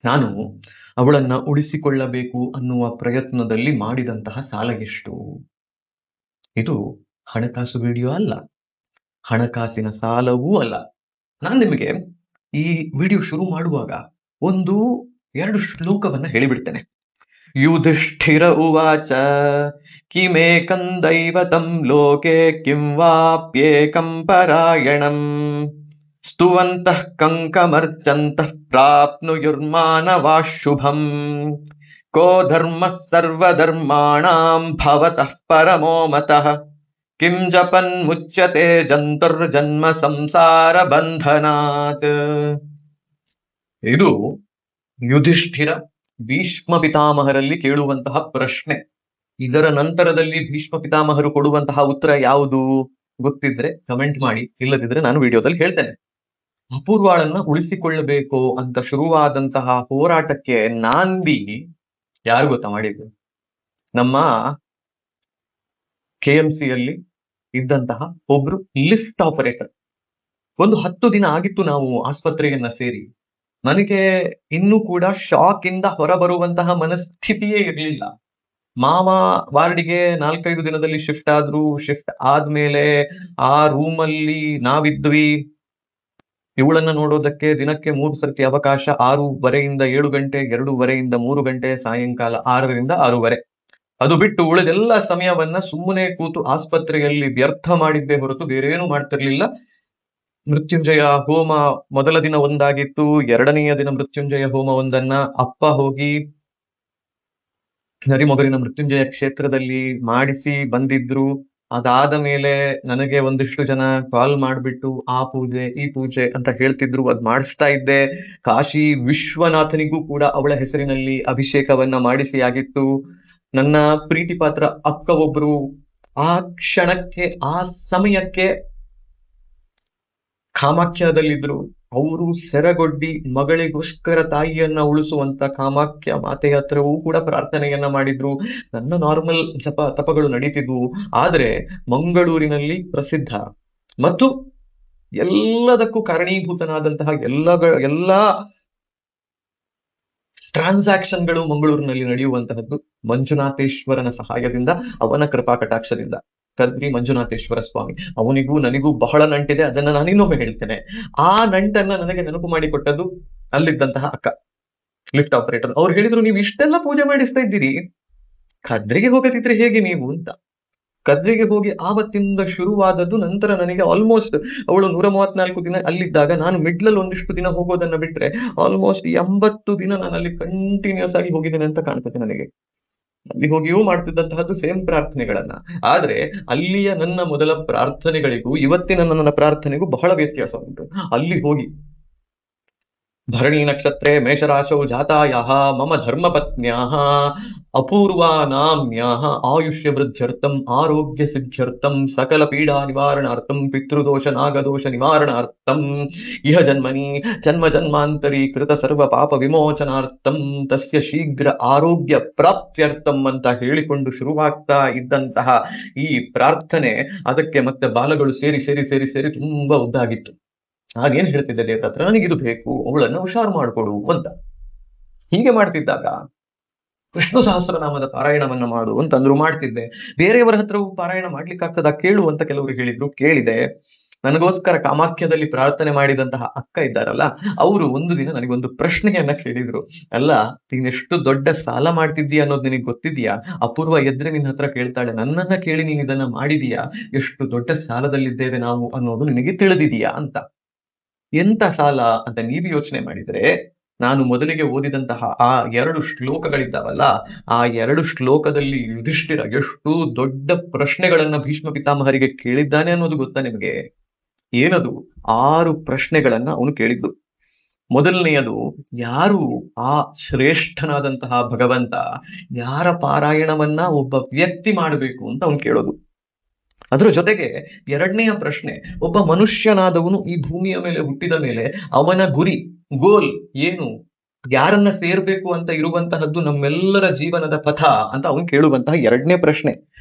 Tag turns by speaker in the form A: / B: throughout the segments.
A: ನಾನು ಅವಳನ್ನ ಉಳಿಸಿಕೊಳ್ಳಬೇಕು ಅನ್ನುವ ಪ್ರಯತ್ನದಲ್ಲಿ ಮಾಡಿದಂತಹ ಸಾಲ ಎಷ್ಟು? ಇದು ಹಣಕಾಸು ವಿಡಿಯೋ ಅಲ್ಲ, ಹಣಕಾಸಿನ ಸಾಲವೂ ಅಲ್ಲ. ನಾನು ನಿಮಗೆ ಈ ವಿಡಿಯೋ ಶುರು ಮಾಡುವಾಗ ಒಂದು 2 ಶ್ಲೋಕವನ್ನ ಹೇಳಿಬಿಡ್ತೇನೆ. ಯುಧಿಷ್ಠಿರ ಉವಾಚ ಕಿಮೇಕಂ ದೈವತಂ ಲೋಕೆ ಕಿಂ ವಾಪ್ಯೇಕಂ ಪರಾಯಣಂ ಸ್ತುವಂತಃ ಕಂಕಮರ್ಚಂತಃ ಪ್ರಾಪ್ನುಯುರ್ಮಾನವಾಃ ಶುಭಂ ಕೋ ಧರ್ಮಃ ಸರ್ವಧರ್ಮಾಣಾಂ ಭವತಃ ಪರಮೋ ಮತಃ ಕಿಂ ಜಪನ್ ಮುಚ್ಯತೆ ಜಂತುರ್ಜನ್ಮ ಸಂಸಾರ ಬಂಧನಾತ್. ಇದು ಯುಧಿಷ್ಠಿರ ಭೀಷ್ಮ ಪಿತಾಮಹರಲ್ಲಿ ಕೇಳುವಂತಹ ಪ್ರಶ್ನೆ. ಇದರ ನಂತರದಲ್ಲಿ ಭೀಷ್ಮ ಪಿತಾಮಹರು ಕೊಡುವಂತಹ ಉತ್ತರ ಯಾವುದು ಗೊತ್ತಿದ್ರೆ ಕಮೆಂಟ್ ಮಾಡಿ, ಇಲ್ಲದಿದ್ರೆ ನಾನು ವಿಡಿಯೋದಲ್ಲಿ ಹೇಳ್ತೇನೆ. ಅಪೂರ್ವಾಳನ್ನ ಉಳಿಸಿಕೊಳ್ಳಬೇಕು ಅಂತ ಶುರುವಾದಂತಹ ಹೋರಾಟಕ್ಕೆ ನಾಂದಿ ಯಾರು ಗೊತ್ತಾ ಮಾಡಿದ್ರು? ನಮ್ಮ KMCಯಲ್ಲಿ ಇದ್ದಂತಹ ಒಬ್ರು ಲಿಫ್ಟ್ ಆಪರೇಟರ್. ಒಂದು 10 ದಿನ ಆಗಿತ್ತು ನಾವು ಆಸ್ಪತ್ರೆಯನ್ನ ಸೇರಿ. ನನಗೆ ಇನ್ನೂ ಕೂಡ ಶಾಕ್ ಇಂದ ಹೊರಬರುವಂತಹ ಮನಸ್ಥಿತಿಯೇ ಇರಲಿಲ್ಲ. ಮಾವ ವಾರ್ಡಿಗೆ 4-5 ದಿನದಲ್ಲಿ ಶಿಫ್ಟ್ ಆದ್ರು. ಶಿಫ್ಟ್ ಆದ್ಮೇಲೆ ಆ ರೂಮಲ್ಲಿ ನಾವಿದ್ವಿ. ಇವಳನ್ನ ನೋಡೋದಕ್ಕೆ ದಿನಕ್ಕೆ 3 ಸರ್ತಿ ಅವಕಾಶ. 6:30 7 ಗಂಟೆ, 2:30 3 ಗಂಟೆ, ಸಾಯಂಕಾಲ 6ರಿಂದ 6:30. ಅದು ಬಿಟ್ಟು ಉಳಿದೆಲ್ಲ ಸಮಯವನ್ನ ಸುಮ್ಮನೆ ಕೂತು ಆಸ್ಪತ್ರೆಯಲ್ಲಿ ವ್ಯರ್ಥ ಮಾಡಿದ್ದೇ ಹೊರತು ಬೇರೇನು ಮಾಡ್ತಿರ್ಲಿಲ್ಲ. ಮೃತ್ಯುಂಜಯ ಹೋಮ ಮೊದಲ ದಿನ ಒಂದಾಗಿತ್ತು, 2ನೆಯ ದಿನ ಮೃತ್ಯುಂಜಯ ಹೋಮ ಒಂದನ್ನ ಅಪ್ಪ ಹೋಗಿ ನರಿಮೊಗರಿನ ಮೃತ್ಯುಂಜಯ ಕ್ಷೇತ್ರದಲ್ಲಿ ಮಾಡಿಸಿ ಬಂದಿದ್ರು. ಅದಾದ ಮೇಲೆ ನನಗೆ ಒಂದಿಷ್ಟು ಜನ ಕಾಲ್ ಮಾಡ್ಬಿಟ್ಟು ಆ ಪೂಜೆ ಈ ಪೂಜೆ ಅಂತ ಹೇಳ್ತಿದ್ರು. ಅದ್ ಮಾಡಿಸ್ತಾ ಇದ್ದೆ. ಕಾಶಿ ವಿಶ್ವನಾಥನಿಗೂ ಕೂಡ ಅವಳ ಹೆಸರಿನಲ್ಲಿ ಅಭಿಷೇಕವನ್ನ ಮಾಡಿಸಿ ಆಗಿತ್ತು. ನನ್ನ ಪ್ರೀತಿ ಪಾತ್ರ ಅಕ್ಕ ಒಬ್ರು ಆ ಕ್ಷಣಕ್ಕೆ ಆ ಸಮಯಕ್ಕೆ ಕಾಮಾಖ್ಯದಲ್ಲಿದ್ರು. ಅವರು ಸೆರಗೊಡ್ಡಿ ಮಗಳಿಗೋಸ್ಕರ ತಾಯಿಯನ್ನ ಉಳಿಸುವಂತ ಕಾಮಾಖ್ಯ ಮಾತೆ ಹತ್ರವೂ ಕೂಡ ಪ್ರಾರ್ಥನೆಯನ್ನ ಮಾಡಿದ್ರು. ನನ್ನ ನಾರ್ಮಲ್ ಜಪ ತಪಗಳು ನಡೀತಿದ್ವು. ಆದ್ರೆ ಮಂಗಳೂರಿನಲ್ಲಿ ಪ್ರಸಿದ್ಧ ಮತ್ತು ಎಲ್ಲದಕ್ಕೂ ಕಾರಣೀಭೂತನಾದಂತಹ ಎಲ್ಲಾ ಟ್ರಾನ್ಸಾಕ್ಷನ್ಗಳು ಮಂಗಳೂರಿನಲ್ಲಿ ನಡೆಯುವಂತಹದ್ದು ಮಂಜುನಾಥೇಶ್ವರನ ಸಹಾಯದಿಂದ, ಅವನ ಕೃಪಾ ಕಟಾಕ್ಷದಿಂದ. ಕದ್ರಿ ಮಂಜುನಾಥೇಶ್ವರ ಸ್ವಾಮಿ, ಅವನಿಗೂ ನನಗೂ ಬಹಳ ನಂಟಿದೆ. ಅದನ್ನ ನಾನು ಇನ್ನೊಮ್ಮೆ ಹೇಳ್ತೇನೆ. ಆ ನಂಟನ್ನ ನನಗೆ ನೆನಪು ಮಾಡಿಕೊಟ್ಟದ್ದು ಅಲ್ಲಿದ್ದಂತಹ ಅಕ್ಕ ಲಿಫ್ಟ್ ಆಪರೇಟರ್. ಅವ್ರು ಹೇಳಿದ್ರು, ನೀವು ಇಷ್ಟೆಲ್ಲ ಪೂಜೆ ಮಾಡಿಸ್ತಾ ಇದ್ದೀರಿ, ಕದ್ರಿಗೆ ಹೋಗದಿದ್ರೆ ಹೇಗೆ ನೀವು ಅಂತ. ಕದ್ರಿಗೆ ಹೋಗಿ ಆವತ್ತಿಂದ ಶುರುವಾದದ್ದು. ನಂತರ ನನಗೆ ಆಲ್ಮೋಸ್ಟ್ ಅವಳು 134 ದಿನ ಅಲ್ಲಿದ್ದಾಗ ನಾನು ಮಿಡ್ಲಲ್ಲಿ ಒಂದಿಷ್ಟು ದಿನ ಹೋಗೋದನ್ನ ಬಿಟ್ರೆ ಆಲ್ಮೋಸ್ಟ್ 80 ದಿನ ನಾನು ಅಲ್ಲಿ ಕಂಟಿನ್ಯೂಸ್ ಆಗಿ ಹೋಗಿದ್ದೇನೆ ಅಂತ ಕಾಣ್ತದೆ ನನಗೆ. ಅಲ್ಲಿ ಹೋಗಿಯೂ ಮಾಡ್ತಿದ್ದಂತಹದ್ದು ಸೇಮ್ ಪ್ರಾರ್ಥನೆಗಳನ್ನ. ಆದ್ರೆ ಅಲ್ಲಿಯ ನನ್ನ ಮೊದಲ ಪ್ರಾರ್ಥನೆಗಳಿಗೂ ಇವತ್ತಿನ ನನ್ನ ಪ್ರಾರ್ಥನೆಗೂ ಬಹಳ ವ್ಯತ್ಯಾಸ ಉಂಟು. ಅಲ್ಲಿ ಹೋಗಿ ಭರಣಿ ನಕ್ಷತ್ರೇ ಮೇಷರಾಶೌ ಜಾತಾಯಾಃ ಮಮ ಧರ್ಮಪತ್ನ್ಯಾಃ ಅಪೂರ್ವಾ ನಾಮ್ಯಾಃ ಆಯುಷ್ಯ ವೃದ್ಧ್ಯರ್ಥಂ ಆರೋಗ್ಯ ಸಿದ್ಧ್ಯರ್ಥಂ ಸಕಲ ಪೀಡಾ ನಿವಾರಣಾರ್ಥಂ ಪಿತೃದೋಷ ನಾಗದೋಷ ನಿವಾರಣಾರ್ಥಂ ಇಹ ಜನ್ಮನಿ ಜನ್ಮ ಜನ್ಮಾಂತರಿ ಕೃತ ಸರ್ವ ಪಾಪ ವಿಮೋಚನಾರ್ಥಂ ತಸ್ಯ ಶೀಘ್ರ ಆರೋಗ್ಯ ಪ್ರಾಪ್ತ್ಯರ್ಥಂ ಅಂತ ಹೇಳಿಕೊಂಡು ಶುರುವಾಗ್ತಾ ಇದ್ದಂತಹ ಈ ಪ್ರಾರ್ಥನೆ, ಅದಕ್ಕೆ ಮತ್ತೆ ಬಾಲಗಳು ಸೇರಿ ಸೇರಿ ಸೇರಿ ಸೇರಿ ತುಂಬಾ ಉದ್ದಾಗಿತ್ತು. ಹಾಗೇನ್ ಹೇಳ್ತಿದ್ದೆ ದೇವ್ರ ಹತ್ರ, ನನಗಿದು ಬೇಕು, ಅವಳನ್ನ ಹುಷಾರು ಮಾಡ್ಕೊಡು ಅಂತ. ಹೀಗೆ ಮಾಡ್ತಿದ್ದಾಗ ವಿಷ್ಣು ಸಹಸ್ರನಾಮದ ಪಾರಾಯಣವನ್ನ ಮಾಡು ಅಂತಂದ್ರು, ಮಾಡ್ತಿದ್ದೆ. ಬೇರೆಯವರ ಹತ್ರವೂ ಪಾರಾಯಣ ಮಾಡ್ಲಿಕ್ಕಾಗ್ತದ ಕೇಳು ಅಂತ ಕೆಲವರು ಹೇಳಿದ್ರು, ಕೇಳಿದೆ. ನನಗೋಸ್ಕರ ಕಾಮಾಖ್ಯದಲ್ಲಿ ಪ್ರಾರ್ಥನೆ ಮಾಡಿದಂತಹ ಅಕ್ಕ ಇದ್ದಾರಲ್ಲ, ಅವರು ಒಂದು ದಿನ ನನಗೊಂದು ಪ್ರಶ್ನೆಯನ್ನ ಕೇಳಿದ್ರು. ಅಲ್ಲ, ನೀನೆಷ್ಟು ದೊಡ್ಡ ಸಾಲ ಮಾಡ್ತಿದ್ದೀಯ ಅನ್ನೋದು ನಿನಗೆ ಗೊತ್ತಿದ್ಯಾ? ಅಪೂರ್ವ ಎದ್ರೆ ನಿನ್ನ ಹತ್ರ ಕೇಳ್ತಾಳೆ, ನನ್ನನ್ನ ಕೇಳಿ ನೀನ್ ಇದನ್ನ ಮಾಡಿದೀಯಾ? ಎಷ್ಟು ದೊಡ್ಡ ಸಾಲದಲ್ಲಿದ್ದೇವೆ ನಾವು ಅನ್ನೋದು ನಿನಗೆ ತಿಳಿದಿದೆಯಾ ಅಂತ. ಎಂತ ಸಾಲ ಅಂತ ನೀವು ಯೋಚನೆ ಮಾಡಿದ್ರೆ, ನಾನು ಮೊದಲಿಗೆ ಓದಿದಂತಹ ಆ 2 ಶ್ಲೋಕಗಳಿದ್ದಾವಲ್ಲ, ಆ 2 ಶ್ಲೋಕದಲ್ಲಿ ಯುಧಿಷ್ಠಿರ ಎಷ್ಟು ದೊಡ್ಡ ಪ್ರಶ್ನೆಗಳನ್ನ ಭೀಷ್ಮ ಪಿತಾಮಹರಿಗೆ ಕೇಳಿದ್ದಾನೆ ಅನ್ನೋದು ಗೊತ್ತಾ ನಿಮಗೆ? ಏನದು? 6 ಪ್ರಶ್ನೆಗಳನ್ನ ಅವನು ಕೇಳಿದ್ದು. ಮೊದಲನೆಯದು, ಯಾರು ಆ ಶ್ರೇಷ್ಠನಾದಂತಹ ಭಗವಂತ, ಯಾರ ಪಾರಾಯಣವನ್ನ ಒಬ್ಬ ವ್ಯಕ್ತಿ ಮಾಡಬೇಕು ಅಂತ ಅವನು ಕೇಳೋದು. ಅದ್ರ ಜೊತೆಗೆ 2ನೆಯ ಪ್ರಶ್ನೆ, ಒಬ್ಬ ಮನುಷ್ಯನಾದವನು ಈ ಭೂಮಿಯ ಮೇಲೆ ಹುಟ್ಟಿದ ಮೇಲೆ ಅವನ ಗುರಿ ಗೋಲ್ ಏನು? ಯಾರನ್ನ ಸೇರ್ಬೇಕು ಅಂತ ಇರುವಂತಹದ್ದು ನಮ್ಮೆಲ್ಲರ ಜೀವನದ ಪಥ ಅಂತ ಅವನು ಕೇಳುವಂತಹ ಎರಡನೇ ಪ್ರಶ್ನೆ.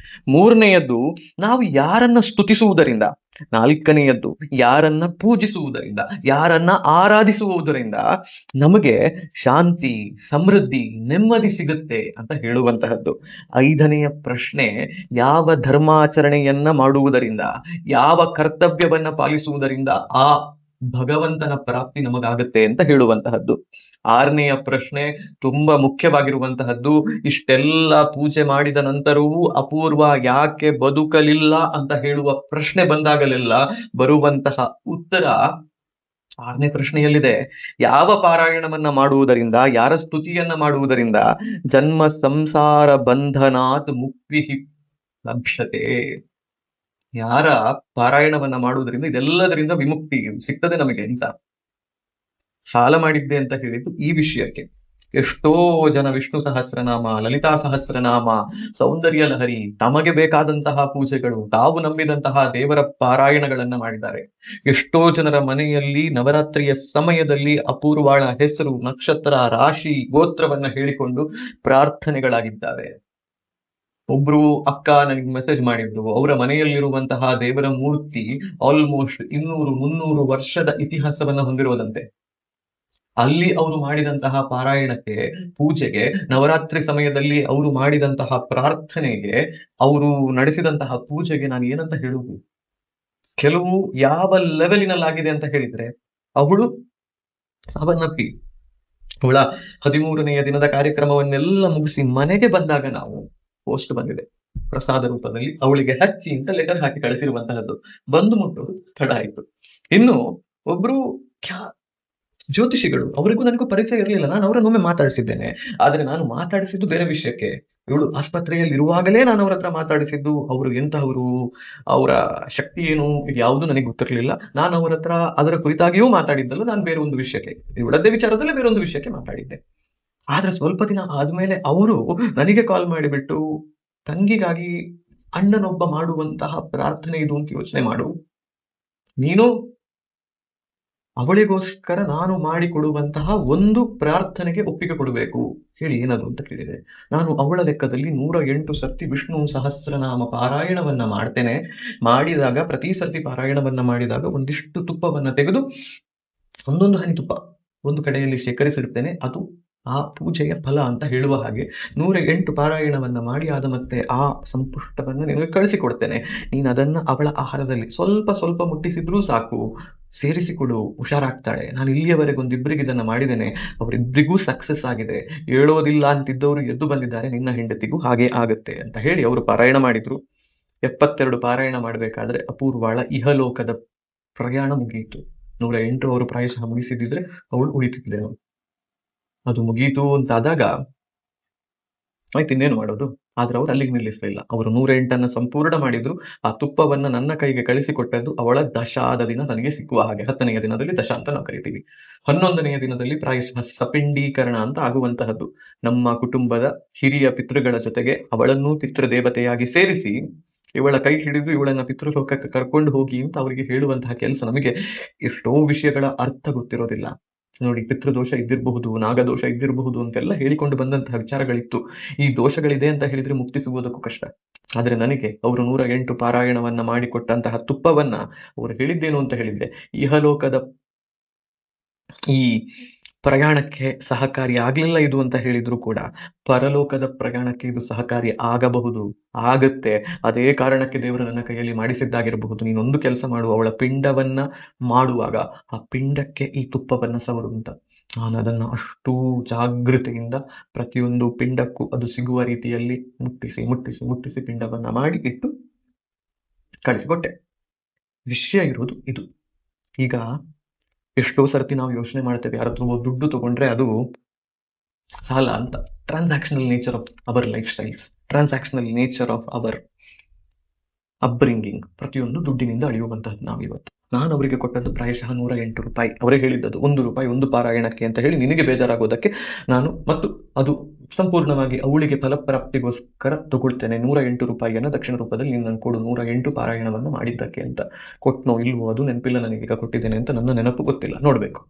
A: ಮೂರನೆಯದ್ದು, ನಾವು ಯಾರನ್ನ ಸ್ತುತಿಸುವುದರಿಂದ. ನಾಲ್ಕನೆಯದ್ದು, ಯಾರನ್ನ ಪೂಜಿಸುವುದರಿಂದ, ಯಾರನ್ನ ಆರಾಧಿಸುವುದರಿಂದ ನಮಗೆ ಶಾಂತಿ, ಸಮೃದ್ಧಿ, ನೆಮ್ಮದಿ ಸಿಗುತ್ತೆ ಅಂತ ಹೇಳುವಂತಹದ್ದು. ಐದನೆಯ ಪ್ರಶ್ನೆ, ಯಾವ ಧರ್ಮಾಚರಣೆಯನ್ನ ಮಾಡುವುದರಿಂದ, ಯಾವ ಕರ್ತವ್ಯವನ್ನ ಪಾಲಿಸುವುದರಿಂದ ಆ ಭಗವಂತನ ಪ್ರಾಪ್ತಿ ನಮಗಾಗತ್ತೆ ಅಂತ ಹೇಳುವಂತಹದ್ದು. ಆರನೆಯ ಪ್ರಶ್ನೆ ತುಂಬಾ ಮುಖ್ಯವಾಗಿರುವಂತಹದ್ದು, ಇಷ್ಟೆಲ್ಲ ಪೂಜೆ ಮಾಡಿದ ನಂತರವೂ ಅಪೂರ್ವ ಯಾಕೆ ಬದುಕಲಿಲ್ಲ ಅಂತ ಹೇಳುವ ಪ್ರಶ್ನೆ ಬಂದಾಗಲೆಲ್ಲ ಬರುವಂತಹ ಉತ್ತರ ಆರನೇ ಪ್ರಶ್ನೆಯಲ್ಲಿದೆ. ಯಾವ ಪಾರಾಯಣವನ್ನ ಮಾಡುವುದರಿಂದ, ಯಾರ ಸ್ತುತಿಯನ್ನ ಮಾಡುವುದರಿಂದ ಜನ್ಮ ಸಂಸಾರ ಬಂಧನಾತ್ ಮುಕ್ತಿ ಲಭ್ಯತೆ. ಯಾರ ಪಾರಾಯಣವನ್ನ ಮಾಡುವುದರಿಂದ ಇದೆಲ್ಲದರಿಂದ ವಿಮುಕ್ತಿ ಸಿಗ್ತದೆ ನಮಗೆ ಅಂತ. ಸಾಲ ಮಾಡಿದ್ದೆ ಅಂತ ಹೇಳಿದ್ದು ಈ ವಿಷಯಕ್ಕೆ. ಎಷ್ಟೋ ಜನ ವಿಷ್ಣು ಸಹಸ್ರನಾಮ, ಲಲಿತಾ ಸಹಸ್ರನಾಮ, ಸೌಂದರ್ಯ ಲಹರಿ, ತಮಗೆ ಬೇಕಾದಂತಹ ಪೂಜೆಗಳು, ತಾವು ನಂಬಿದಂತಹ ದೇವರ ಪಾರಾಯಣಗಳನ್ನ ಮಾಡಿದ್ದಾರೆ. ಎಷ್ಟೋ ಜನರ ಮನೆಯಲ್ಲಿ ನವರಾತ್ರಿಯ ಸಮಯದಲ್ಲಿ ಅಪೂರ್ವಾಳ ಹೆಸರು, ನಕ್ಷತ್ರ, ರಾಶಿ, ಗೋತ್ರವನ್ನ ಹೇಳಿಕೊಂಡು ಪ್ರಾರ್ಥನೆಗಳಾಗಿದ್ದಾವೆ. ಒಬ್ರು ಅಕ್ಕ ನನಗೆ ಮೆಸೇಜ್ ಮಾಡಿದ್ರು, ಅವರ ಮನೆಯಲ್ಲಿರುವಂತಹ ದೇವರ ಮೂರ್ತಿ ಆಲ್ಮೋಸ್ಟ್ 200-300 ವರ್ಷದ ಇತಿಹಾಸವನ್ನ ಹೊಂದಿರೋದಂತೆ. ಅಲ್ಲಿ ಅವರು ಮಾಡಿದಂತಹ ಪಾರಾಯಣಕ್ಕೆ, ಪೂಜೆಗೆ, ನವರಾತ್ರಿ ಸಮಯದಲ್ಲಿ ಅವರು ಮಾಡಿದಂತಹ ಪ್ರಾರ್ಥನೆಗೆ, ಅವರು ನಡೆಸಿದಂತಹ ಪೂಜೆಗೆ ನಾನು ಏನಂತ ಹೇಳುವುದು. ಕೆಲವು ಯಾವ ಲೆವೆಲಿನಲ್ಲಾಗಿದೆ ಅಂತ ಹೇಳಿದ್ರೆ, ಅವಳು ಸಾವನ್ನಪ್ಪಿ ಅವಳ 13ನೆಯ ದಿನದ ಕಾರ್ಯಕ್ರಮವನ್ನೆಲ್ಲ ಮುಗಿಸಿ ಮನೆಗೆ ಬಂದಾಗ ನಾವು ಪೋಸ್ಟ್ ಬಂದಿದೆ ಪ್ರಸಾದ ರೂಪದಲ್ಲಿ, ಅವಳಿಗೆ ಹಚ್ಚಿ ಅಂತ ಲೆಟರ್ ಹಾಕಿ ಕಳಿಸಿರುವಂತಹದ್ದು. ಬಂದು ಮುಟ್ಟೋದು ತಡ ಆಯ್ತು. ಇನ್ನು ಒಬ್ರು ಜ್ಯೋತಿಷಿಗಳು, ಅವರಿಗೂ ನನಗೂ ಪರಿಚಯ ಇರಲಿಲ್ಲ. ನಾನು ಅವರನ್ನೊಮ್ಮೆ ಮಾತಾಡಿಸಿದ್ದೇನೆ, ಆದ್ರೆ ನಾನು ಮಾತಾಡಿಸಿದ್ದು ಬೇರೆ ವಿಷಯಕ್ಕೆ. ಇವಳು ಆಸ್ಪತ್ರೆಯಲ್ಲಿ ಇರುವಾಗಲೇ ನಾನು ಅವ್ರ ಹತ್ರ ಮಾತಾಡಿಸಿದ್ದು. ಅವರು ಎಂತಹವರು, ಅವರ ಶಕ್ತಿ ಏನು, ಇದು ಯಾವುದು ನನಗೆ ಗೊತ್ತಿರಲಿಲ್ಲ. ನಾನು ಅವರ ಹತ್ರ ಅದರ ಕುರಿತಾಗಿಯೂ ಮಾತಾಡಿದ್ದಲ್ಲ, ನಾನು ಬೇರೆ ಒಂದು ವಿಷಯಕ್ಕೆ, ಇವಳದ್ದೇ ವಿಚಾರದಲ್ಲೇ ಬೇರೊಂದು ವಿಷಯಕ್ಕೆ ಮಾತಾಡಿದ್ದೆ. ಆದ್ರೆ ಸ್ವಲ್ಪ ದಿನ ಆದ್ಮೇಲೆ ಅವರು ನನಗೆ ಕಾಲ್ ಮಾಡಿಬಿಟ್ಟು, ತಂಗಿಗಾಗಿ ಅಣ್ಣನೊಬ್ಬ ಮಾಡುವಂತಹ ಪ್ರಾರ್ಥನೆ ಇದು ಅಂತ ಯೋಚನೆ ಮಾಡು, ನೀನು ಅವಳಿಗೋಸ್ಕರ ನಾನು ಮಾಡಿಕೊಡುವಂತಹ ಒಂದು ಪ್ರಾರ್ಥನೆಗೆ ಒಪ್ಪಿಗೆ ಕೊಡಬೇಕು, ಹೇಳಿ ಏನದು ಅಂತ ಕೇಳಿದೆ. ನಾನು ಅವಳ ಲೆಕ್ಕದಲ್ಲಿ 108 ಸರ್ತಿ ವಿಷ್ಣು ಸಹಸ್ರನಾಮ ಪಾರಾಯಣವನ್ನ ಮಾಡ್ತೇನೆ. ಮಾಡಿದಾಗ, ಪ್ರತಿ ಸರ್ತಿ ಪಾರಾಯಣವನ್ನ ಮಾಡಿದಾಗ ಒಂದಿಷ್ಟು ತುಪ್ಪವನ್ನ ತೆಗೆದು, ಒಂದೊಂದು ಹನಿ ತುಪ್ಪ ಒಂದು ಕಡೆಯಲ್ಲಿ ಶೇಖರಿಸಿಡ್ತೇನೆ. ಅದು ಆ ಪೂಜೆಯ ಫಲ ಅಂತ ಹೇಳುವ ಹಾಗೆ 108 ಪಾರಾಯಣವನ್ನ ಮಾಡಿ ಆದ ಮತ್ತೆ ಆ ಸಂಪುಷ್ಟವನ್ನು ನಿಮಗೆ ಕಳಿಸಿಕೊಡ್ತೇನೆ. ನೀನು ಅದನ್ನ ಅವಳ ಆಹಾರದಲ್ಲಿ ಸ್ವಲ್ಪ ಸ್ವಲ್ಪ ಮುಟ್ಟಿಸಿದ್ರೂ ಸಾಕು, ಸೇರಿಸಿಕೊಡು, ಹುಷಾರಾಗ್ತಾಳೆ. ನಾನು ಇಲ್ಲಿಯವರೆಗೆ ಒಂದಿಬ್ಬರಿಗೆ ಇದನ್ನ ಮಾಡಿದ್ದೇನೆ, ಅವರಿಬ್ಬರಿಗೂ ಸಕ್ಸಸ್ ಆಗಿದೆ. ಹೇಳೋದಿಲ್ಲ ಅಂತಿದ್ದವರು ಎದ್ದು ಬಂದಿದ್ದಾರೆ, ನಿನ್ನ ಹೆಂಡತಿಗೂ ಹಾಗೆ ಆಗತ್ತೆ ಅಂತ ಹೇಳಿ ಅವರು ಪಾರಾಯಣ ಮಾಡಿದ್ರು. 72 ಪಾರಾಯಣ ಮಾಡಬೇಕಾದ್ರೆ ಅಪೂರ್ವಾಳ ಇಹಲೋಕದ ಪ್ರಯಾಣ ಮುಗಿಯಿತು. 108 ಅವರು ಪ್ರಾಯಶಃ ಮುಗಿಸಿದ್ರೆ ಅವಳು ಉಳಿತಿದ್ಲೇನು. ಅದು ಮುಗೀತು ಅಂತಾದಾಗ ಆಯ್ತು, ಇನ್ನೇನು ಮಾಡೋದು. ಆದ್ರೆ ಅವ್ರು ಅಲ್ಲಿಗೆ ನಿಲ್ಲಿಸಲಿಲ್ಲ. ಅವರು 108 ಸಂಪೂರ್ಣ ಮಾಡಿದ್ರು. ಆ ತುಪ್ಪವನ್ನ ನನ್ನ ಕೈಗೆ ಕಳಿಸಿಕೊಟ್ಟದ್ದು ಅವಳ ದಶಾದ ದಿನ ನನಗೆ ಸಿಕ್ಕುವ ಹಾಗೆ. 10ನೆಯ ದಿನದಲ್ಲಿ ದಶ ಅಂತ ನಾವು ಕರಿತೀವಿ. 11ನೆಯ ದಿನದಲ್ಲಿ ಪ್ರಾಯಶಃ ಸಪಿಂಡೀಕರಣ ಅಂತ ಆಗುವಂತಹದ್ದು. ನಮ್ಮ ಕುಟುಂಬದ ಹಿರಿಯ ಪಿತೃಗಳ ಜೊತೆಗೆ ಅವಳನ್ನೂ ಪಿತೃದೇವತೆಯಾಗಿ ಸೇರಿಸಿ ಇವಳ ಕೈ ಹಿಡಿದು ಇವಳನ್ನ ಪಿತೃಲೋಕಕ್ಕೆ ಕರ್ಕೊಂಡು ಹೋಗಿ ಅಂತ ಅವರಿಗೆ ಹೇಳುವಂತಹ ಕೆಲಸ. ನಮಗೆ ಎಷ್ಟೋ ವಿಷಯಗಳ ಅರ್ಥ ಗೊತ್ತಿರೋದಿಲ್ಲ ನೋಡಿ. ಪಿತೃದೋಷ ಇದ್ದಿರಬಹುದು, ನಾಗದೋಷ ಇದ್ದಿರಬಹುದು ಅಂತೆಲ್ಲ ಹೇಳಿಕೊಂಡು ಬಂದಂತಹ ವಿಚಾರಗಳಿತ್ತು. ಈ ದೋಷಗಳಿದೆ ಅಂತ ಹೇಳಿದ್ರೆ ಮುಕ್ತಿ ಸಿಗುವುದಕ್ಕೂ ಕಷ್ಟ. ಆದ್ರೆ ನನಗೆ ಅವರು 108 ಪಾರಾಯಣವನ್ನ ಮಾಡಿಕೊಟ್ಟಂತಹ ತುಪ್ಪವನ್ನ ಅವರು ಹೇಳಿದ್ದೇನು ಅಂತ ಹೇಳಿದ್ರೆ, ಇಹಲೋಕದ ಈ ಪ್ರಯಾಣಕ್ಕೆ ಸಹಕಾರಿ ಆಗ್ಲಿಲ್ಲ ಇದು ಅಂತ ಹೇಳಿದ್ರು ಕೂಡ, ಪರಲೋಕದ ಪ್ರಯಾಣಕ್ಕೆ ಇದು ಸಹಕಾರಿ ಆಗಬಹುದು, ಆಗತ್ತೆ. ಅದೇ ಕಾರಣಕ್ಕೆ ದೇವರು ನನ್ನ ಕೈಯಲ್ಲಿ ಮಾಡಿಸಿದ್ದಾಗಿರಬಹುದು. ನೀನೊಂದು ಕೆಲಸ ಮಾಡು, ಅವಳ ಪಿಂಡವನ್ನ ಮಾಡುವಾಗ ಆ ಪಿಂಡಕ್ಕೆ ಈ ತುಪ್ಪವನ್ನ ಸವರು ಅಂತ. ನಾನು ಅದನ್ನ ಅಷ್ಟೂ ಜಾಗೃತೆಯಿಂದ ಪ್ರತಿಯೊಂದು ಪಿಂಡಕ್ಕೂ ಅದು ಸಿಗುವ ರೀತಿಯಲ್ಲಿ ಮುಟ್ಟಿಸಿ ಮುಟ್ಟಿಸಿ ಮುಟ್ಟಿಸಿ ಪಿಂಡವನ್ನ ಮಾಡಿ ಇಟ್ಟು ಕಳಿಸಿಕೊಟ್ಟೆ. ವಿಷಯ ಇರೋದು ಇದು. ಈಗ ಎಷ್ಟೋ ಸರ್ತಿ ನಾವು ಯೋಚನೆ ಮಾಡ್ತೇವೆ, ಯಾರತ್ರ ದುಡ್ಡು ತಗೊಂಡ್ರೆ ಅದು ಸಾಲ ಅಂತ. Transactional nature of our life styles, transactional nature of our upbringing, ಪ್ರತಿಯೊಂದು ದುಡ್ಡಿನಿಂದ ಅಳಿಯುವಂತಹದ್ದು ನಾವಿವತ್ತು. ನಾನು ಅವರಿಗೆ ಕೊಟ್ಟದ್ದು ಪ್ರಾಯಶಃ 108 ರೂಪಾಯಿ. ಅವರೇ ಹೇಳಿದ್ದದು 1 ರೂಪಾಯಿ 1 ಪಾರಾಯಣಕ್ಕೆ ಅಂತ ಹೇಳಿ, ನಿನಗೆ ಬೇಜಾರಾಗೋದಕ್ಕೆ ನಾನು, ಮತ್ತು ಅದು ಸಂಪೂರ್ಣವಾಗಿ ಅವಳಿಗೆ ಫಲಪ್ರಾಪ್ತಿಗೋಸ್ಕರ ತಗೊಳ್ತೇನೆ. 108 ರೂಪಾಯಿಯನ್ನು ದಕ್ಷಿಣ ರೂಪದಲ್ಲಿ ನೀನು ನನ್ಗೆ ಕೊಡು, 108 ಪಾರಾಯಣವನ್ನು ಮಾಡಿದ್ದಕ್ಕೆ ಅಂತ. ಕೊಟ್ನೋ ಇಲ್ವೋ ಅದು ನೆನಪಿಲ್ಲ ನನಗೀಗ, ಕೊಟ್ಟಿದ್ದೇನೆ ಅಂತ ನನ್ನ ನೆನಪು ಗೊತ್ತಿಲ್ಲ, ನೋಡ್ಬೇಕು.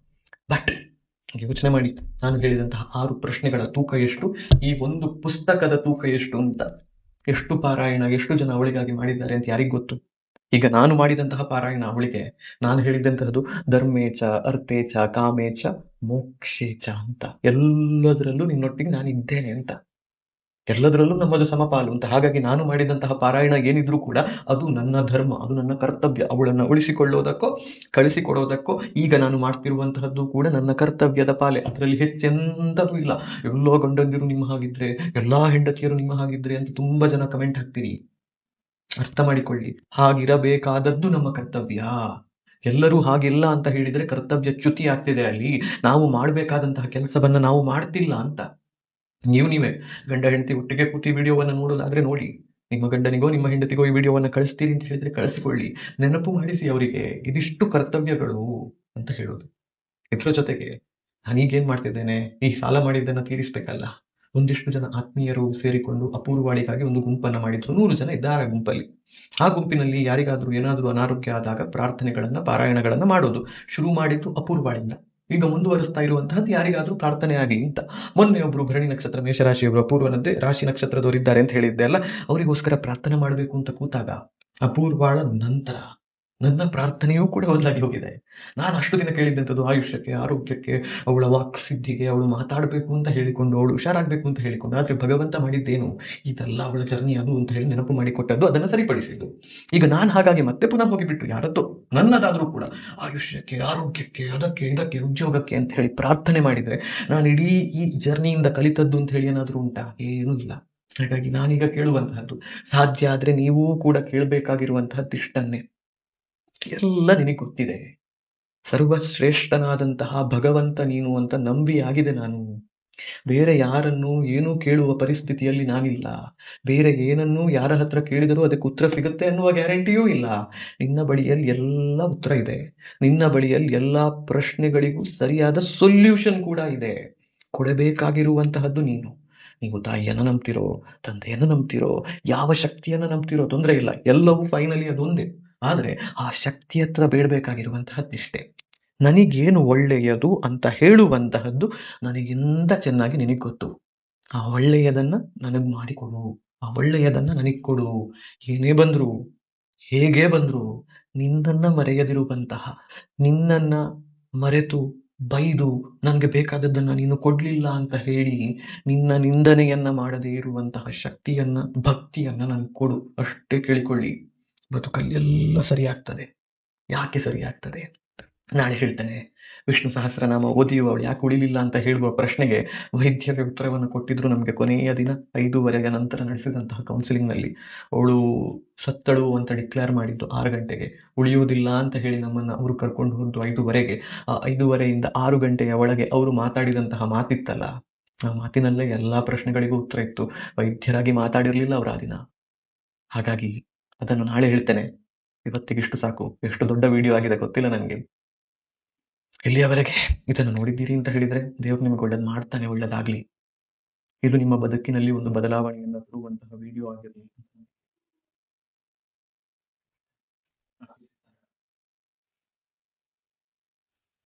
A: ಬಟ್ ಯೋಚನೆ ಮಾಡಿ, ನಾನು ಹೇಳಿದಂತಹ 6 ಪ್ರಶ್ನೆಗಳ ತೂಕ ಎಷ್ಟು, ಈ ಒಂದು ಪುಸ್ತಕದ ತೂಕ ಎಷ್ಟು ಅಂತ. ಎಷ್ಟು ಪಾರಾಯಣ, ಎಷ್ಟು ಜನ ಅವಳಿಗಾಗಿ ಮಾಡಿದ್ದಾರೆ ಅಂತ ಯಾರಿಗ್ ಗೊತ್ತು? ಈಗ ನಾನು ಮಾಡಿದಂತಹ ಪಾರಾಯಣ ಅವಳಿಗೆ, ನಾನು ಹೇಳಿದಂತಹದ್ದು ಧರ್ಮೇಚ ಅರ್ಥೇಚ ಕಾಮೇಚ ಮೋಕ್ಷೇಚ ಅಂತ, ಎಲ್ಲದರಲ್ಲೂ ನಿನ್ನೊಟ್ಟಿಗೆ ನಾನು ಇದ್ದೇನೆ ಅಂತ, ಎಲ್ಲದರಲ್ಲೂ ನಮ್ಮದು ಸಮಪಾಲು ಅಂತ. ಹಾಗಾಗಿ ನಾನು ಮಾಡಿದಂತಹ ಪಾರಾಯಣ ಏನಿದ್ರೂ ಕೂಡ ಅದು ನನ್ನ ಧರ್ಮ, ಅದು ನನ್ನ ಕರ್ತವ್ಯ. ಅವಳನ್ನು ಉಳಿಸಿಕೊಳ್ಳೋದಕ್ಕೋ ಕಳಿಸಿಕೊಡೋದಕ್ಕೋ ಈಗ ನಾನು ಮಾಡ್ತಿರುವಂತಹದ್ದು ಕೂಡ ನನ್ನ ಕರ್ತವ್ಯದ ಪಾಲೆ. ಅದರಲ್ಲಿ ಹೆಚ್ಚೆಂತದೂ ಇಲ್ಲ. ಎಲ್ಲೋ ಗಂಡಂದಿರು ನಿಮ್ಮ ಹಾಗಿದ್ರೆ, ಎಲ್ಲಾ ಹೆಂಡತಿಯರು ನಿಮ್ಮ ಹಾಗಿದ್ರೆ ಅಂತ ತುಂಬಾ ಜನ ಕಮೆಂಟ್ ಹಾಕ್ತೀರಿ. ಅರ್ಥ ಮಾಡಿಕೊಳ್ಳಿ, ಹಾಗಿರಬೇಕಾದದ್ದು ನಮ್ಮ ಕರ್ತವ್ಯ. ಎಲ್ಲರೂ ಹಾಗಿಲ್ಲ ಅಂತ ಹೇಳಿದ್ರೆ ಕರ್ತವ್ಯ ಚ್ಯುತಿ ಆಗ್ತಿದೆ. ಅಲ್ಲಿ ನಾವು ಮಾಡಬೇಕಾದಂತಹ ಕೆಲಸವನ್ನ ನಾವು ಮಾಡ್ತಿಲ್ಲ ಅಂತ. ನೀವೇ ಗಂಡ ಹೆಂಡತಿ ಒಟ್ಟಿಗೆ ಕೂತಿ ವಿಡಿಯೋವನ್ನ ನೋಡೋದಾದ್ರೆ ನೋಡಿ, ನಿಮ್ಮ ಗಂಡನಿಗೋ ನಿಮ್ಮ ಹೆಂಡತಿಗೋ ಈ ವಿಡಿಯೋವನ್ನ ಕಳಿಸ್ತೀರಿ ಅಂತ ಹೇಳಿದ್ರೆ ಕಳಿಸಿಕೊಳ್ಳಿ, ನೆನಪು ಮಾಡಿಸಿ ಅವರಿಗೆ ಇದಿಷ್ಟು ಕರ್ತವ್ಯಗಳು ಅಂತ ಹೇಳೋದು. ಇದ್ರ ಜೊತೆಗೆ ನಾನೀಗೇನ್ ಮಾಡ್ತಿದ್ದೇನೆ, ಈ ಸಾಲ ಮಾಡಿದ್ದನ್ನ ತೀರಿಸ್ಬೇಕಲ್ಲ. ಒಂದಿಷ್ಟು ಜನ ಆತ್ಮೀಯರು ಸೇರಿಕೊಂಡು ಅಪೂರ್ವಾಳಿಗಾಗಿ ಒಂದು ಗುಂಪನ್ನ ಮಾಡಿದ್ರು. 100 ಜನ ಇದ್ದಾರೆ ಆ ಗುಂಪಲ್ಲಿ. ಆ ಗುಂಪಿನಲ್ಲಿ ಯಾರಿಗಾದ್ರೂ ಏನಾದ್ರೂ ಅನಾರೋಗ್ಯ ಆದಾಗ ಪ್ರಾರ್ಥನೆಗಳನ್ನ ಪಾರಾಯಣಗಳನ್ನ ಮಾಡೋದು ಶುರು ಮಾಡಿದ್ದು ಅಪೂರ್ವಾಳಿಂದ. ಈಗ ಮುಂದುವರಿಸ್ತಾ ಇರುವಂತಹದ್ದು ಯಾರಿಗಾದ್ರೂ ಪ್ರಾರ್ಥನೆ ಆಗಲಿ ಅಂತ. ಮೊನ್ನೆ ಒಬ್ರು ಭರಣಿ ನಕ್ಷತ್ರ ಮೇಷರಾಶಿಯವರು ಅಪೂರ್ವನದ್ದೇ ರಾಶಿ ನಕ್ಷತ್ರದವರಿದ್ದಾರೆ ಅಂತ ಹೇಳಿದ್ದೆ ಅಲ್ಲ, ಅವರಿಗೋಸ್ಕರ ಪ್ರಾರ್ಥನೆ ಮಾಡ್ಬೇಕು ಅಂತ ಕೂತಾಗ ಅಪೂರ್ವಾಳ ನಂತರ ನನ್ನ ಪ್ರಾರ್ಥನೆಯೂ ಕೂಡ ಬದಲಾಗಿ ಹೋಗಿದೆ. ನಾನು ಅಷ್ಟು ದಿನ ಕೇಳಿದ್ದಂಥದ್ದು ಆಯುಷ್ಯಕ್ಕೆ, ಆರೋಗ್ಯಕ್ಕೆ, ಅವಳ ವಾಕ್ ಸಿದ್ಧಿಗೆ, ಅವಳು ಮಾತಾಡ್ಬೇಕು ಅಂತ ಹೇಳಿಕೊಂಡು, ಅವಳು ಹುಷಾರಾಗ್ಬೇಕು ಅಂತ ಹೇಳಿಕೊಂಡು. ಆದ್ರೆ ಭಗವಂತ ಮಾಡಿದ್ದೇನು, ಇದೆಲ್ಲ ಅವಳ ಜರ್ನಿ ಅದು ಅಂತ ಹೇಳಿ ನೆನಪು ಮಾಡಿಕೊಟ್ಟದ್ದು, ಅದನ್ನ ಸರಿಪಡಿಸಿದ್ದು. ಈಗ ನಾನು ಹಾಗಾಗಿ ಮತ್ತೆ ಪುನಃ ಹೋಗಿಬಿಟ್ಟು ಯಾರತ್ತೋ ನನ್ನದಾದ್ರೂ ಕೂಡ ಆಯುಷ್ಯಕ್ಕೆ, ಆರೋಗ್ಯಕ್ಕೆ, ಅದಕ್ಕೆ ಇದಕ್ಕೆ, ಉದ್ಯೋಗಕ್ಕೆ ಅಂತ ಹೇಳಿ ಪ್ರಾರ್ಥನೆ ಮಾಡಿದ್ರೆ ನಾನು ಇಡೀ ಈ ಜರ್ನಿಯಿಂದ ಕಲಿತದ್ದು ಅಂತ ಹೇಳಿ ಏನಾದ್ರೂ ಉಂಟಾ? ಏನೂ ಇಲ್ಲ. ಹಾಗಾಗಿ ನಾನೀಗ ಕೇಳುವಂತಹದ್ದು, ಸಾಧ್ಯ ಆದ್ರೆ ನೀವೂ ಕೂಡ ಕೇಳಬೇಕಾಗಿರುವಂತಹದ್ದು ಇಷ್ಟನ್ನೇ. ಎಲ್ಲ ನಿನಗೆ ಗೊತ್ತಿದೆ. ಸರ್ವಶ್ರೇಷ್ಠನಾದಂತಹ ಭಗವಂತ ನೀನು ಅಂತ ನಂಬಿ ಆಗಿದೆ ನಾನು. ಬೇರೆ ಯಾರನ್ನು ಏನೂ ಕೇಳುವ ಪರಿಸ್ಥಿತಿಯಲ್ಲಿ ನಾನಿಲ್ಲ. ಬೇರೆ ಏನನ್ನೂ ಯಾರ ಹತ್ರ ಕೇಳಿದರೂ ಅದಕ್ಕೆ ಉತ್ತರ ಸಿಗುತ್ತೆ ಅನ್ನುವ ಗ್ಯಾರಂಟಿಯೂ ಇಲ್ಲ. ನಿನ್ನ ಬಳಿಯಲ್ಲಿ ಎಲ್ಲ ಉತ್ತರ ಇದೆ. ನಿನ್ನ ಬಳಿಯಲ್ಲಿ ಎಲ್ಲಾ ಪ್ರಶ್ನೆಗಳಿಗೂ ಸರಿಯಾದ ಸೊಲ್ಯೂಷನ್ ಕೂಡ ಇದೆ. ಕೊಡಬೇಕಾಗಿರುವಂತಹದ್ದು ನೀನು. ನೀವು ತಾಯಿಯನ್ನ ನಂಬ್ತಿರೋ, ತಂದೆಯನ್ನ ನಂಬ್ತಿರೋ, ಯಾವ ಶಕ್ತಿಯನ್ನ ನಂಬ್ತಿರೋ ತೊಂದರೆ ಇಲ್ಲ. ಎಲ್ಲವೂ ಫೈನಲಿ ಅದೊಂದೇ. ಆದ್ರೆ ಆ ಶಕ್ತಿ ಹತ್ರ ಬೇಡಬೇಕಾಗಿರುವಂತಹದ್ದಿಷ್ಟೇ. ನನಗೇನು ಒಳ್ಳೆಯದು ಅಂತ ಹೇಳುವಂತಹದ್ದು ನನಗಿಂತ ಚೆನ್ನಾಗಿ ನಿನಗೆ ಗೊತ್ತು. ಆ ಒಳ್ಳೆಯದನ್ನ ನನಗ್ ಮಾಡಿಕೊಡು, ಆ ಒಳ್ಳೆಯದನ್ನ ನನಗ್ ಕೊಡು. ಏನೇ ಬಂದ್ರು, ಹೇಗೆ ಬಂದ್ರು, ನಿನ್ನನ್ನ ಮರೆಯದಿರುವಂತಹ, ನಿನ್ನನ್ನ ಮರೆತು ಬೈದು ನನ್ಗೆ ಬೇಕಾದದ್ದನ್ನ ನೀನು ಕೊಡ್ಲಿಲ್ಲ ಅಂತ ಹೇಳಿ ನಿನ್ನ ನಿಂದನೆಯನ್ನ ಮಾಡದೇ ಇರುವಂತಹ ಶಕ್ತಿಯನ್ನ, ಭಕ್ತಿಯನ್ನ ನನ್ಗೆ ಕೊಡು. ಅಷ್ಟೇ ಕೇಳಿಕೊಳ್ಳಿ, ಬದುಕಲ್ಲಿ ಎಲ್ಲ ಸರಿಯಾಗ್ತದೆ. ಯಾಕೆ ಸರಿಯಾಗ್ತದೆ ನಾಳೆ ಹೇಳ್ತೇನೆ. ವಿಷ್ಣು ಸಹಸ್ರನಾಮ ಓದಿಯೂ ಅವಳು ಯಾಕೆ ಉಳಿಲಿಲ್ಲ ಅಂತ ಹೇಳುವ ಪ್ರಶ್ನೆಗೆ ವೈದ್ಯಗೆ ಉತ್ತರವನ್ನು ಕೊಟ್ಟಿದ್ರು. ನಮಗೆ ಕೊನೆಯ ದಿನ 5:30 ನಂತರ ನಡೆಸಿದಂತಹ ಕೌನ್ಸಿಲಿಂಗ್ ನಲ್ಲಿ ಅವಳು ಸತ್ತಳು ಅಂತ ಡಿಕ್ಲೇರ್ ಮಾಡಿದ್ದು 6 ಗಂಟೆಗೆ. ಉಳಿಯುವುದಿಲ್ಲ ಅಂತ ಹೇಳಿ ನಮ್ಮನ್ನ ಅವರು ಕರ್ಕೊಂಡು ಹೋದ್ದು 5:30ಗೆ. ಆ 5:30ಯಿಂದ 6 ಗಂಟೆಯ ಒಳಗೆ ಅವರು ಮಾತಾಡಿದಂತಹ ಮಾತಿತ್ತಲ್ಲ, ಆ ಮಾತಿನಲ್ಲೇ ಎಲ್ಲಾ ಪ್ರಶ್ನೆಗಳಿಗೂ ಉತ್ತರ ಇತ್ತು. ವೈದ್ಯರಾಗಿ ಮಾತಾಡಿರ್ಲಿಲ್ಲ ಅವರು ಆ ದಿನ. ಹಾಗಾಗಿ ಅದನ್ನು ನಾಳೆ ಹೇಳ್ತೇನೆ. ಇವತ್ತಿಗಿಷ್ಟು ಸಾಕು. ಎಷ್ಟು ದೊಡ್ಡ ವಿಡಿಯೋ ಆಗಿದೆ ಗೊತ್ತಿಲ್ಲ ನನಗೆ. ಇಲ್ಲಿಯವರೆಗೆ ಇದನ್ನು ನೋಡಿದ್ದೀರಿ ಅಂತ ಹೇಳಿದ್ರೆ ದೇವ್ರು ನಿಮ್ಗೆ ಒಳ್ಳೇದು ಮಾಡ್ತಾನೆ, ಒಳ್ಳೇದಾಗ್ಲಿ. ಇದು ನಿಮ್ಮ ಬದುಕಿನಲ್ಲಿ ಒಂದು ಬದಲಾವಣೆಯನ್ನು ತರುವಂತಹ ವಿಡಿಯೋ ಆಗಿರಲಿ.